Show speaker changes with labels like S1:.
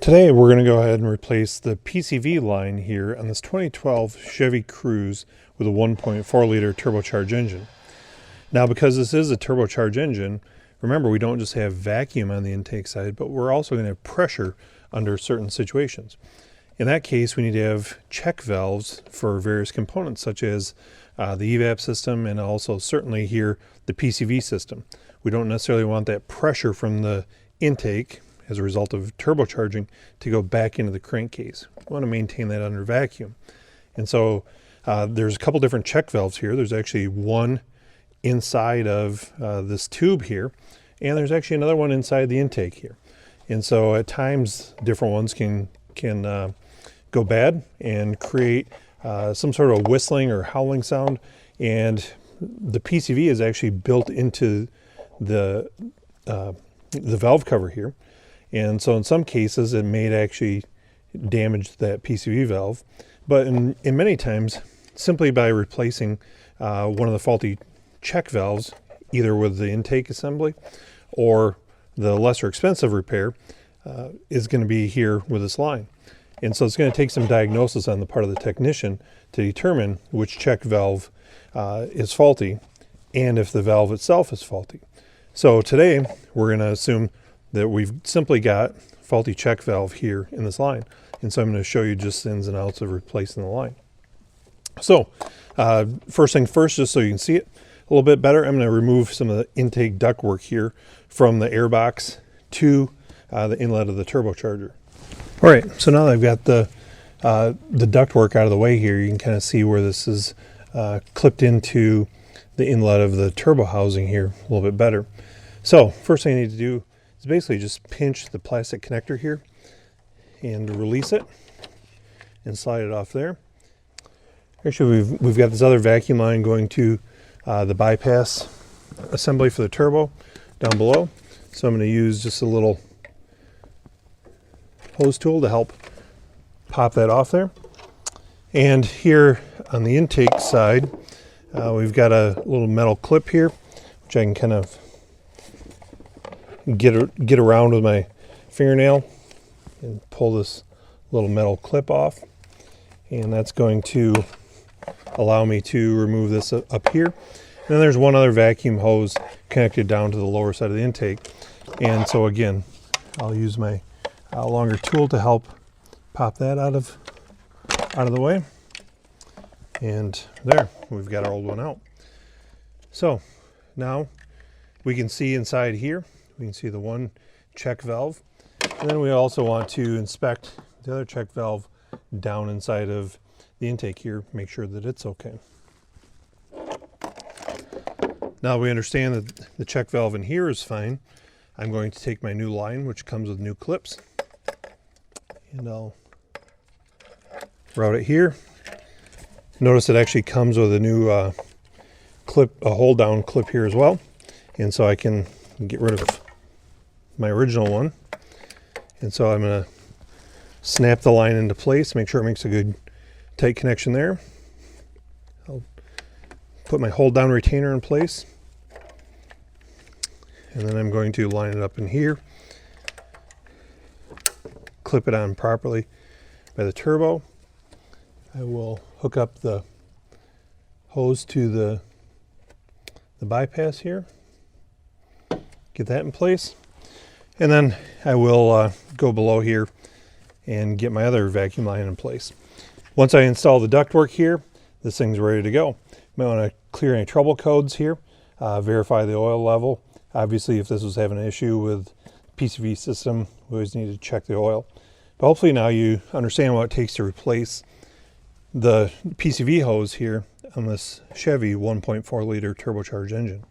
S1: Today we're going to go ahead and replace the PCV line here on this 2012 Chevy Cruze with a 1.4 liter turbocharged engine. Now, because this is a turbocharged engine, remember we don't just have vacuum on the intake side, but we're also going to have pressure under certain situations. In that case, we need to have check valves for various components such as the evap system and also certainly here the PCV system. We don't necessarily want that pressure from the intake as a result of turbocharging to go back into the crankcase. We want to maintain that under vacuum. And so there's a couple different check valves here. There's actually one inside of this tube here, and there's actually another one inside the intake here. And so at times different ones can go bad and create some sort of whistling or howling sound, and the PCV is actually built into the valve cover here. And so in some cases it may actually damage that PCV valve, but in many times simply by replacing one of the faulty check valves either with the intake assembly or the lesser expensive repair is going to be here with this line. And so it's going to take some diagnosis on the part of the technician to determine which check valve is faulty and if the valve itself is faulty. So today we're going to assume that we've simply got faulty check valve here in this line. And so I'm going to show you just the ins and outs of replacing the line. So first thing first, just so you can see it a little bit better, I'm going to remove some of the intake ductwork here from the air box to the inlet of the turbocharger. All right, so now that I've got the ductwork out of the way here, you can kind of see where this is clipped into the inlet of the turbo housing here a little bit better. So first thing I need to do is basically just pinch the plastic connector here and release it and slide it off there. Actually, we've got this other vacuum line going to the bypass assembly for the turbo down below. So I'm going to use just a little hose tool to help pop that off there. And here on the intake side, we've got a little metal clip here, which I can kind of get around with my fingernail and pull this little metal clip off. And that's going to allow me to remove this up here. And then there's one other vacuum hose connected down to the lower side of the intake. And so again, I'll use my longer tool to help pop that out of the way. And there, we've got our old one out. So now we can see inside here, we can see the one check valve. And then we also want to inspect the other check valve down inside of the intake here, make sure that it's okay. Now we understand that the check valve in here is fine. I'm going to take my new line, which comes with new clips, and I'll route it here. Notice it actually comes with a new clip, a hold down clip here as well. And so I can get rid of my original one. And so I'm going to snap the line into place, make sure it makes a good tight connection there. I'll put my hold down retainer in place. And then I'm going to line it up in here. Clip it on properly by the turbo. I will hook up the hose to the bypass here. Get that in place. And then I will go below here and get my other vacuum line in place. Once I install the ductwork here, this thing's ready to go. You might want to clear any trouble codes here, verify the oil level. Obviously, if this was having an issue with PCV system, we always need to check the oil. But hopefully now you understand what it takes to replace the PCV hose here on this Chevy 1.4 liter turbocharged engine.